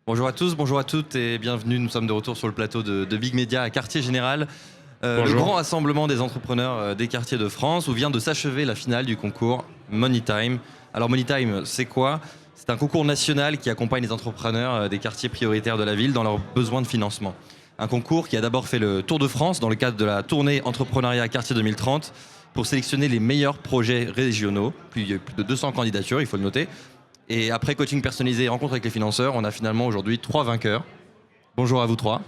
Bonjour à tous, bonjour à toutes et bienvenue. Nous sommes de retour sur le plateau de Big Media à Quartier Général, le grand rassemblement des entrepreneurs des quartiers de France où vient de s'achever la finale du concours Money Time. Alors Money Time, c'est quoi? C'est un concours national qui accompagne les entrepreneurs des quartiers prioritaires de la ville dans leurs besoins de financement. Un concours qui a d'abord fait le tour de France dans le cadre de la tournée Entrepreneuriat Quartier 2030 pour sélectionner les meilleurs projets régionaux. Puis il y a eu plus de 200 candidatures, il faut le noter. Et après coaching personnalisé et rencontre avec les financeurs, on a finalement aujourd'hui 3 vainqueurs. Bonjour à vous 3.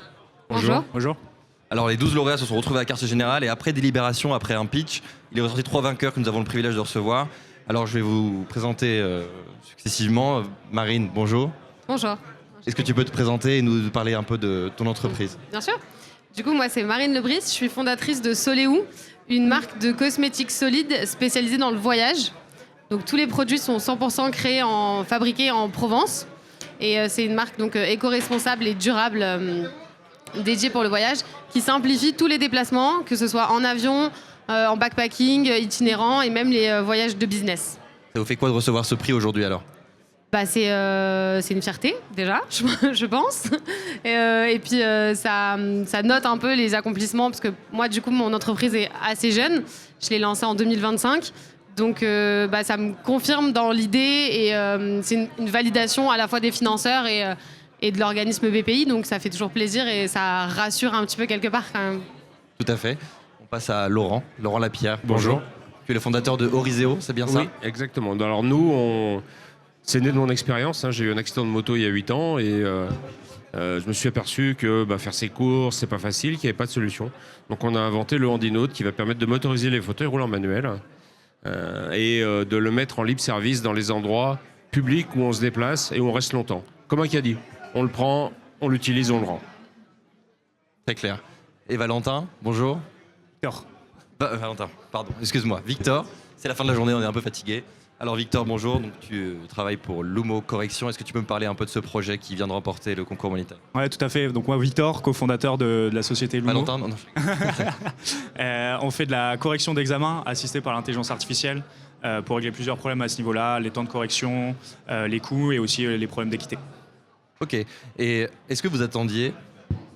Bonjour. Bonjour. Alors les 12 lauréats se sont retrouvés à Quartier Général et après délibération, après un pitch, il est ressorti 3 vainqueurs que nous avons le privilège de recevoir. Alors je vais vous présenter successivement. Marine, bonjour. Bonjour. Est-ce que tu peux te présenter et nous parler un peu de ton entreprise? Bien sûr. Du coup, moi, c'est Marine Lebris. Je suis fondatrice de Soleou, une marque de cosmétiques solides spécialisée dans le voyage. Donc, tous les produits sont 100% fabriqués en Provence. Et c'est une marque donc éco-responsable et durable dédiée pour le voyage qui simplifie tous les déplacements, que ce soit en avion, en backpacking, itinérant et même les voyages de business. Ça vous fait quoi de recevoir ce prix aujourd'hui alors? C'est une fierté, déjà, je pense. Et puis, ça note un peu les accomplissements, parce que moi, du coup, mon entreprise est assez jeune. Je l'ai lancée en 2025. Donc, ça me confirme dans l'idée et c'est une validation à la fois des financeurs et de l'organisme BPI. Donc, ça fait toujours plaisir et ça rassure un petit peu quelque part quand même. Tout à fait. On passe à Laurent Lapierre. Bonjour. Tu es le fondateur de Horizeo, c'est bien ça? Oui, exactement. Alors nous, c'est né de mon expérience. J'ai eu un accident de moto il y a 8 ans et je me suis aperçu que faire ses courses, c'est pas facile, qu'il n'y avait pas de solution. Donc on a inventé le Handinote qui va permettre de motoriser les fauteuils roulants manuels et de le mettre en libre service dans les endroits publics où on se déplace et où on reste longtemps. Comme un caddie. On le prend, on l'utilise, on le rend. Très clair. Et Valentin, bonjour. Victor. Valentin, pardon, excuse-moi. Victor, c'est la fin de la journée, on est un peu fatigué. Alors Victor, bonjour, donc tu travailles pour Lumo Correction. Est-ce que tu peux me parler un peu de ce projet qui vient de remporter le concours Money Time? Ouais, tout à fait. Donc moi, Victor, cofondateur de la société Lumo. Valentin, non. On fait de la correction d'examen assistée par l'intelligence artificielle pour régler plusieurs problèmes à ce niveau-là, les temps de correction, les coûts et aussi les problèmes d'équité. Ok. Et est-ce que vous attendiez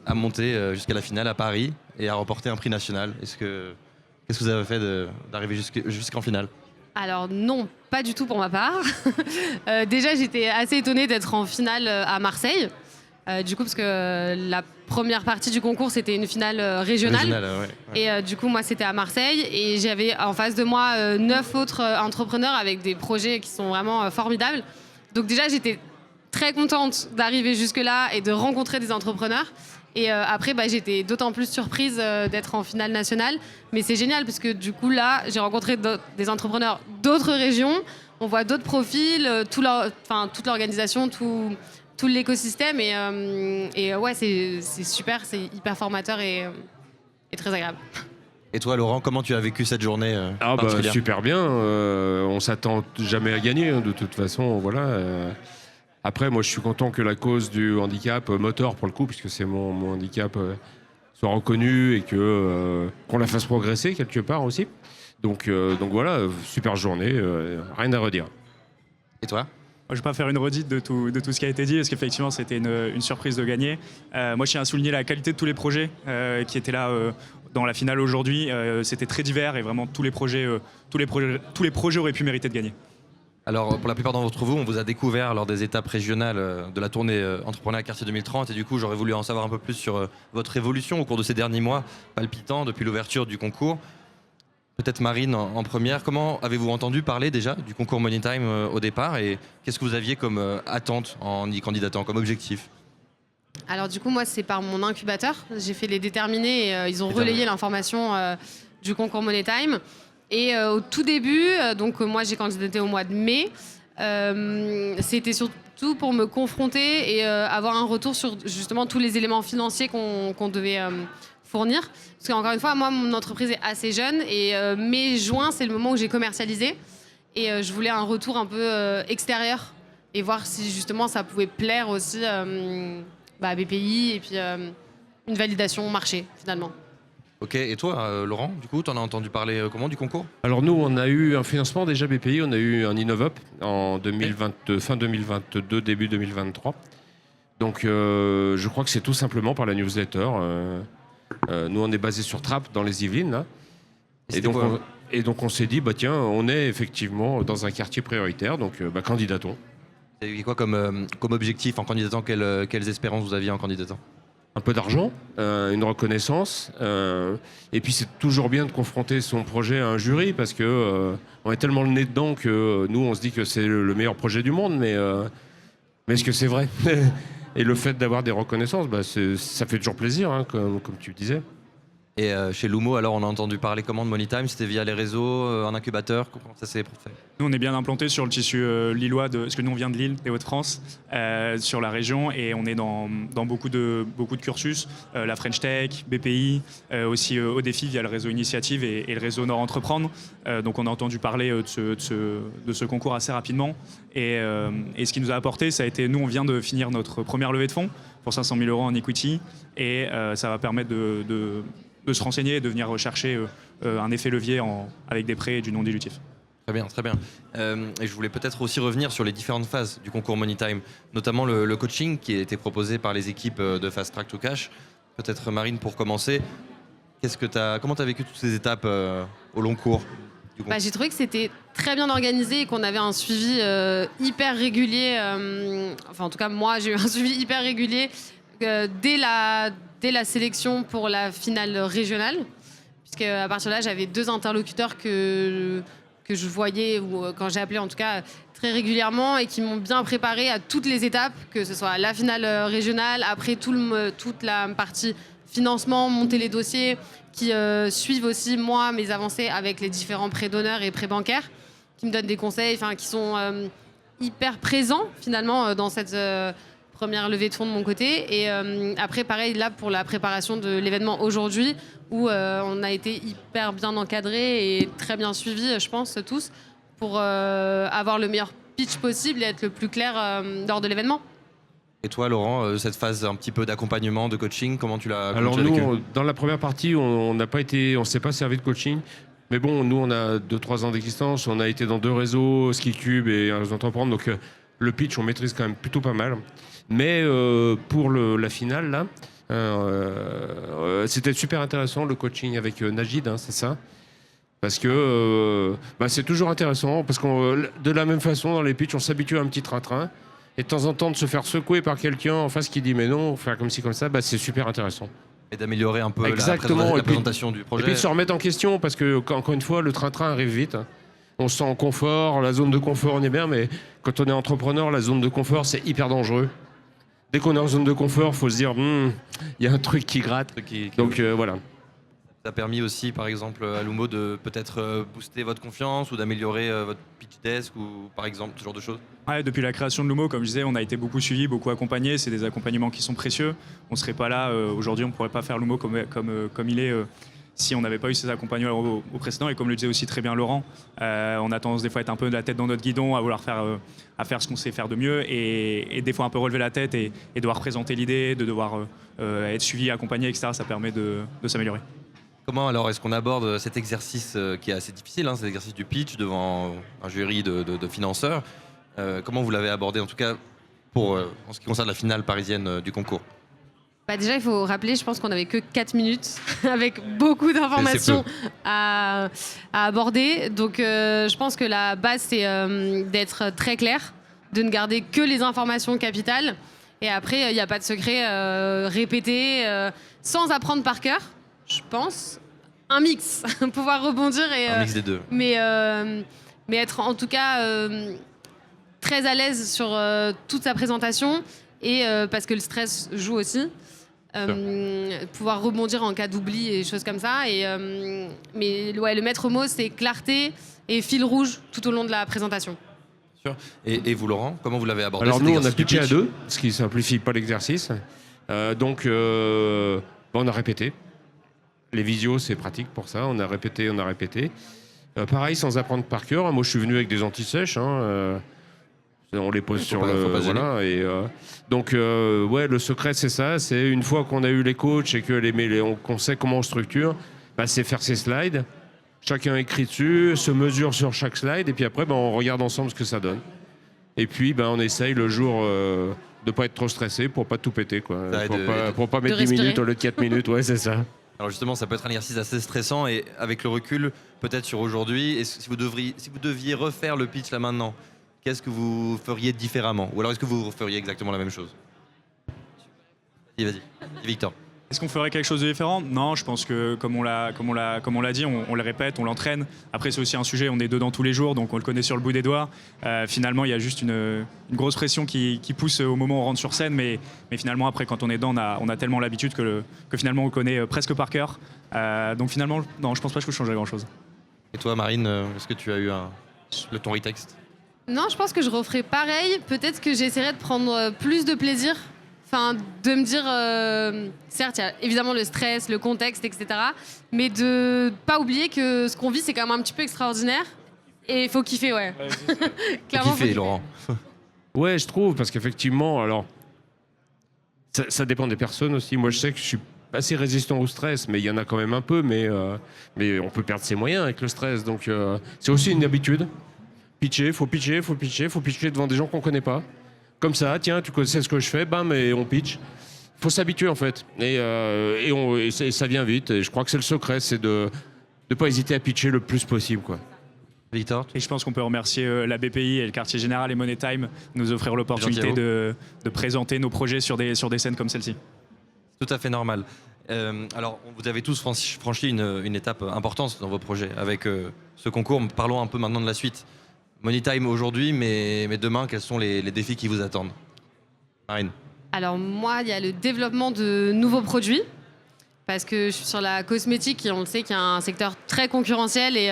à monter jusqu'à la finale à Paris et à remporter un prix national? Qu'est-ce que vous avez fait d'arriver jusqu'en finale? Alors non, pas du tout pour ma part. Déjà, j'étais assez étonnée d'être en finale à Marseille. Du coup, parce que la première partie du concours, c'était une finale régionale. Ouais. Et du coup, moi, c'était à Marseille. Et j'avais en face de moi 9 autres entrepreneurs avec des projets qui sont vraiment formidables. Donc déjà, j'étais très contente d'arriver jusque-là et de rencontrer des entrepreneurs. Et après, j'étais d'autant plus surprise d'être en finale nationale. Mais c'est génial parce que du coup, là, j'ai rencontré des entrepreneurs d'autres régions. On voit d'autres profils, toute l'organisation, tout l'écosystème. Et ouais, c'est super, c'est hyper formateur et très agréable. Et toi Laurent, comment tu as vécu cette journée particulière? Super bien. On s'attend jamais à gagner, de toute façon. Voilà. Après, moi, je suis content que la cause du handicap moteur, pour le coup, puisque c'est mon handicap, soit reconnue et qu'on la fasse progresser quelque part aussi. Donc voilà, super journée, rien à redire. Et toi? Je ne vais pas faire une redite de tout ce qui a été dit, parce qu'effectivement, c'était une surprise de gagner. Moi, je tiens à souligner la qualité de tous les projets qui étaient là dans la finale aujourd'hui. C'était très divers et vraiment tous les projets auraient pu mériter de gagner. Alors, pour la plupart d'entre vous, on vous a découvert lors des étapes régionales de la tournée Entrepreneuriat Quartier 2030. Et du coup, j'aurais voulu en savoir un peu plus sur votre évolution au cours de ces derniers mois palpitants depuis l'ouverture du concours. Peut-être Marine en première. Comment avez-vous entendu parler déjà du concours Money Time au départ? Et qu'est-ce que vous aviez comme attente en y candidatant, comme objectif? Alors du coup, moi, c'est par mon incubateur. J'ai fait les déterminés et ils ont relayé l'information du concours Money Time. Et au tout début, moi j'ai candidaté au mois de mai, c'était surtout pour me confronter et avoir un retour sur justement tous les éléments financiers qu'on devait fournir. Parce qu'encore une fois, moi mon entreprise est assez jeune et mai-juin c'est le moment où j'ai commercialisé. Et je voulais un retour un peu extérieur et voir si justement ça pouvait plaire aussi à BPI et puis une validation marché finalement. Ok, et toi, Laurent, du coup, t'en as entendu parler comment du concours? Alors nous, on a eu un financement déjà BPI, on a eu un Innovop en fin 2022, début 2023. Donc je crois que c'est tout simplement par la newsletter. Nous, on est basé sur Trappes, dans les Yvelines, là. Et donc on s'est dit, bah tiens, on est effectivement dans un quartier prioritaire, donc candidatons. Vous avez quoi comme objectif en candidatant? Quelles espérances vous aviez en candidatant? Un peu d'argent, une reconnaissance, et puis c'est toujours bien de confronter son projet à un jury, parce que on est tellement le nez dedans que nous, on se dit que c'est le meilleur projet du monde, mais est-ce que c'est vrai? Et le fait d'avoir des reconnaissances, ça fait toujours plaisir, hein, comme tu disais. Et chez Lumo, alors on a entendu parler comment de Moneytime? C'était via les réseaux, un incubateur? Comment ça s'est fait? Nous, on est bien implanté sur le tissu lillois, parce que nous, on vient de Lille, des Hauts-de-France, sur la région, et on est dans beaucoup de cursus, la French Tech, BPI, aussi au défi via le réseau Initiative et le réseau Nord Entreprendre. Donc on a entendu parler de ce concours assez rapidement. Et ce qui nous a apporté, ça a été, nous, on vient de finir notre première levée de fonds pour 500 000 € en equity, et ça va permettre de se renseigner et de venir rechercher un effet levier avec des prêts et du non dilutif. Très bien, très bien. Et je voulais peut-être aussi revenir sur les différentes phases du concours Moneytime, notamment le coaching qui a été proposé par les équipes de Fast Track to Cash. Peut-être Marine, pour commencer, comment tu as vécu toutes ces étapes au long cours du concours? J'ai trouvé que c'était très bien organisé et qu'on avait un suivi hyper régulier. En tout cas, moi, j'ai eu un suivi hyper régulier dès la sélection pour la finale régionale, puisque à partir de là, j'avais 2 interlocuteurs que je voyais, ou quand j'ai appelé en tout cas, très régulièrement, et qui m'ont bien préparé à toutes les étapes, que ce soit la finale régionale, après toute la partie financement, monter les dossiers, qui suivent aussi, moi, mes avancées avec les différents prêts d'honneur et prêts bancaires, qui me donnent des conseils, qui sont hyper présents, finalement, dans cette première levée de fonds de mon côté. Et après, pareil, là, pour la préparation de l'événement aujourd'hui, où on a été hyper bien encadrés et très bien suivis, je pense, tous, pour avoir le meilleur pitch possible et être le plus clair lors de l'événement. Et toi, Laurent, cette phase un petit peu d'accompagnement, de coaching, comment tu l'as vécu? Alors nous, dans la première partie, on s'est pas servi de coaching. Mais bon, nous, on a 2-3 ans d'existence, on a été dans 2 réseaux, SkiCube et Réseau Entreprendre, donc le pitch, on maîtrise quand même plutôt pas mal. Mais pour la finale, là, c'était super intéressant, le coaching avec Najid, hein, c'est ça? Parce que c'est toujours intéressant, parce que de la même façon, dans les pitchs, on s'habitue à un petit train-train, et de temps en temps, de se faire secouer par quelqu'un en face qui dit mais non, faire comme ci, comme ça, c'est super intéressant. Et d'améliorer un peu Exactement. la présentation du projet. Et puis de se remettre en question, parce que, encore une fois, le train-train arrive vite. On se sent en confort, la zone de confort, on est bien, mais quand on est entrepreneur, la zone de confort, c'est hyper dangereux. Dès qu'on est en zone de confort, il faut se dire, il y a un truc qui gratte. Donc voilà. Ça a permis aussi, par exemple, à Lumo de peut-être booster votre confiance ou d'améliorer votre pitch desk, ou par exemple, ce genre de choses? Ouais, depuis la création de Lumo, comme je disais, on a été beaucoup suivis, beaucoup accompagnés. C'est des accompagnements qui sont précieux. On ne serait pas là aujourd'hui, on ne pourrait pas faire Lumo comme il est si on n'avait pas eu ces accompagnements au précédent. Et comme le disait aussi très bien Laurent, on a tendance des fois à être un peu de la tête dans notre guidon, à vouloir faire ce qu'on sait faire de mieux, et des fois un peu relever la tête et devoir présenter l'idée, de devoir être suivi, accompagné, etc. Ça permet de s'améliorer. Comment alors est-ce qu'on aborde cet exercice qui est assez difficile, cet exercice du pitch devant un jury de financeurs? Comment vous l'avez abordé, en tout cas en ce qui concerne la finale parisienne du concours? Déjà, il faut rappeler, je pense qu'on n'avait que 4 minutes avec beaucoup d'informations à aborder. Donc je pense que la base, c'est d'être très clair, de ne garder que les informations capitales. Et après, il n'y a pas de secret, répéter sans apprendre par cœur. Je pense, un mix, pouvoir rebondir. Un mix des deux. Mais être en tout cas très à l'aise sur toute sa présentation, et parce que le stress joue aussi. Pouvoir rebondir en cas d'oubli et des choses comme ça. Mais le maître mot, c'est clarté et fil rouge tout au long de la présentation. Sûr. Et vous, Laurent, comment vous l'avez abordé? Alors nous, on a pitché à 2, ce qui ne simplifie pas l'exercice. Donc on a répété. Les visios, c'est pratique pour ça. On a répété. Pareil, sans apprendre par cœur. Moi, je suis venu avec des anti-sèches. On les pose sur le... Voilà. Donc, le secret, c'est ça. C'est une fois qu'on a eu les coachs et qu'on sait comment on structure, c'est faire ses slides. Chacun écrit dessus, se mesure sur chaque slide. Et puis après, on regarde ensemble ce que ça donne. Et puis, on essaye le jour de pas être trop stressé pour pas tout péter, quoi. Ça aide Pour pas mettre 10 respirer. minutes au lieu de 4 minutes, ouais, c'est ça. Alors justement, ça peut être un exercice assez stressant et avec le recul, peut-être sur aujourd'hui, et si vous deviez refaire le pitch là maintenant, qu'est-ce que vous feriez différemment? Ou alors est-ce que vous feriez exactement la même chose? Vas-y, Victor. Est-ce qu'on ferait quelque chose de différent? Non, je pense que comme on l'a dit, on le répète, on l'entraîne. Après, c'est aussi un sujet, on est dedans tous les jours, donc on le connaît sur le bout des doigts. Finalement, il y a juste une grosse pression qui pousse au moment où on rentre sur scène, mais finalement, après, quand on est dedans, on a tellement l'habitude que finalement, on le connaît presque par cœur. Donc finalement, non, je pense pas que je changerais grand-chose. Et toi, Marine, est-ce que tu as eu ton retexte? Non, je pense que je referais pareil. Peut-être que j'essaierais de prendre plus de plaisir. Enfin, de me dire, certes, il y a évidemment le stress, le contexte, etc. Mais de ne pas oublier que ce qu'on vit, c'est quand même un petit peu extraordinaire. Et il faut kiffer, ouais. Clairement, faut Kiffer, kiffer. Laurent. Ouais, je trouve, parce qu'effectivement, alors, ça dépend des personnes aussi. Moi, je sais que je suis assez résistant au stress, mais il y en a quand même un peu, mais on peut perdre ses moyens avec le stress. Donc, c'est aussi une habitude. Faut pitcher devant des gens qu'on connaît pas. Comme ça, tiens, tu sais ce que je fais, bam, et on pitch. Faut s'habituer, en fait. Et ça vient vite. Et je crois que c'est le secret, c'est de ne pas hésiter à pitcher le plus possible, quoi. Victor? Et je pense qu'on peut remercier la BPI et le quartier général et Money Time de nous offrir l'opportunité Gentil à de présenter nos projets sur des scènes comme celle-ci. Tout à fait normal. Alors, vous avez tous franchi une étape importante dans vos projets avec ce concours. Parlons un peu maintenant de la suite. Money Time aujourd'hui, mais demain, quels sont les défis qui vous attendent? Marine? Alors moi, il y a le développement de nouveaux produits. Parce que je suis sur la cosmétique et on le sait qu'il y a un secteur très concurrentiel et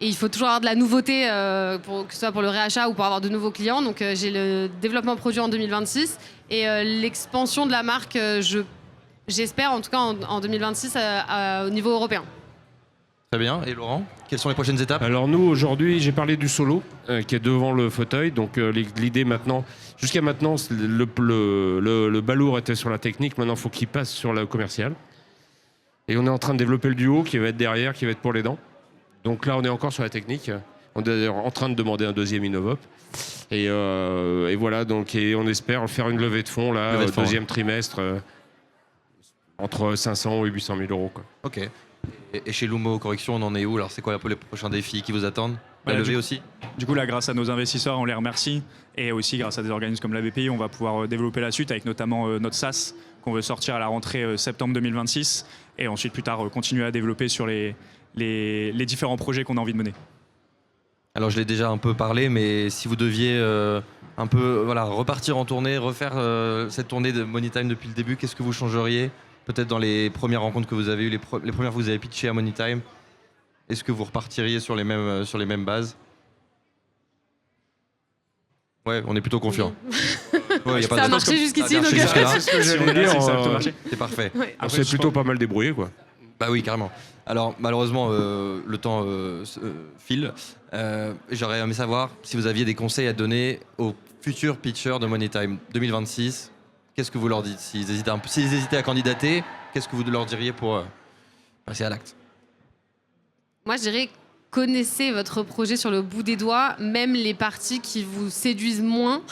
il faut toujours avoir de la nouveauté, que ce soit pour le réachat ou pour avoir de nouveaux clients. Donc j'ai le développement produit en 2026 et l'expansion de la marque, j'espère en tout cas en 2026 au niveau européen. Très bien. Et Laurent, quelles sont les prochaines étapes? Alors nous, aujourd'hui, j'ai parlé du solo qui est devant le fauteuil. Donc l'idée maintenant, jusqu'à maintenant, le balourd était sur la technique. Maintenant, il faut qu'il passe sur le commercial. Et on est en train de développer le duo qui va être derrière, qui va être pour les dents. Donc là, on est encore sur la technique. On est d'ailleurs en train de demander un deuxième Innovop. Et voilà, donc, et on espère faire une levée de fonds là, au deuxième trimestre, entre 500 et 800 000 euros. Quoi. Ok. Et chez Lumo Correction, on en est où? Alors, c'est quoi les prochains défis qui vous attendent? La levée aussi? Du coup, là, grâce à nos investisseurs, on les remercie. Et aussi, grâce à des organismes comme la BPI, on va pouvoir développer la suite avec notamment notre SaaS qu'on veut sortir à la rentrée septembre 2026. Et ensuite, plus tard, continuer à développer sur les différents projets qu'on a envie de mener. Alors, je l'ai déjà un peu parlé, mais si vous deviez un peu repartir en tournée, refaire cette tournée de Money Time depuis le début, qu'est-ce que vous changeriez? Peut-être dans les premières rencontres que vous avez eues, les premières fois que vous avez pitché à Money Time, est-ce que vous repartiriez sur les mêmes bases? Ouais, on est plutôt confiant. Ouais, Ça a marché jusqu'ici, donc C'est ce que j'allais dire. C'est parfait. ouais. On s'est plutôt pas mal débrouillé, quoi. Bah oui, carrément. Alors, malheureusement, le temps file. J'aurais aimé savoir si vous aviez des conseils à donner aux futurs pitchers de Money Time 2026. Qu'est-ce que vous leur dites? S'ils hésitaient à candidater, qu'est-ce que vous leur diriez pour passer à l'acte? Moi, je dirais, connaissez votre projet sur le bout des doigts, même les parties qui vous séduisent moins.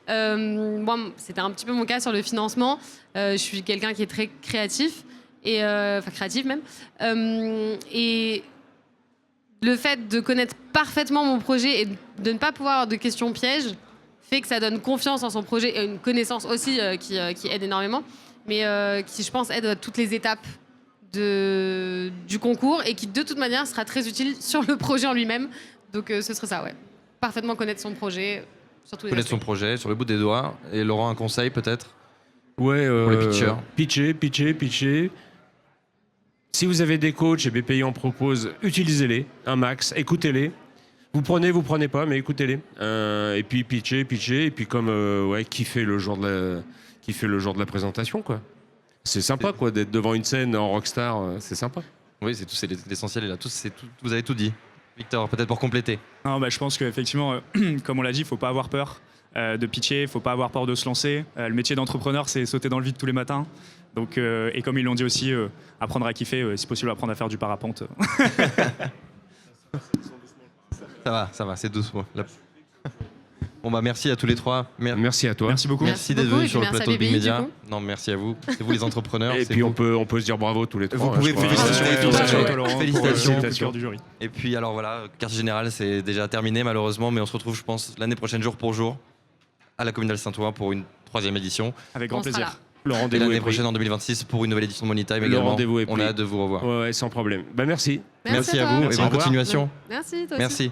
Bon, c'était un petit peu mon cas sur le financement. Je suis quelqu'un qui est très créatif, enfin créative même. Et le fait de connaître parfaitement mon projet et de ne pas pouvoir avoir de questions pièges fait que ça donne confiance en son projet et une connaissance aussi qui aide énormément, mais qui, je pense, aide à toutes les étapes du concours et qui, de toute manière, sera très utile sur le projet en lui-même. Donc, ce serait ça, ouais. Parfaitement connaître son projet, surtout les Connaître son aspects. projet sur le bout des doigts. Et Laurent, un conseil peut-être? Ouais, Pour les pitchers. Pitcher. Si vous avez des coachs et BPI en propose, utilisez-les un max, écoutez-les. Vous prenez pas, mais écoutez-les. Et puis pitcher, et puis comme kiffer le jour de la présentation, quoi. C'est sympa, quoi, d'être devant une scène en rockstar, c'est sympa. Oui, c'est l'essentiel est là. Vous avez tout dit. Victor, peut-être pour compléter. Non, je pense qu'effectivement, comme on l'a dit, il ne faut pas avoir peur de pitcher, il ne faut pas avoir peur de se lancer. Le métier d'entrepreneur, c'est sauter dans le vide tous les matins. Donc, et comme ils l'ont dit aussi, apprendre à kiffer, si possible, apprendre à faire du parapente. Ça va, c'est doucement. Bon bah merci à tous les trois. Merci à toi. Merci beaucoup. Merci d'être beaucoup, venus et sur puis le merci plateau à de Big BBI, du Media. coup. Non, merci à vous. C'est vous les entrepreneurs. Et c'est puis vous. on peut se dire bravo tous les trois. Vous hein, pouvez je crois. féliciter tous les trois. Laurent, Félicitations. pour le coup de cœur du jury. Et puis alors voilà, Quartier Général c'est déjà terminé malheureusement, mais on se retrouve je pense l'année prochaine jour pour jour à la Communale Saint-Ouen pour une 3e édition. Avec grand On sera plaisir. là. Le Et rendez-vous l'année est pris. prochaine en 2026 pour une nouvelle édition de Money Time Le également. rendez-vous est On pris. a hâte de vous revoir. Ouais, sans problème. Merci. Merci à toi. vous Merci, et au bonne revoir. continuation. Merci, toi aussi. Merci.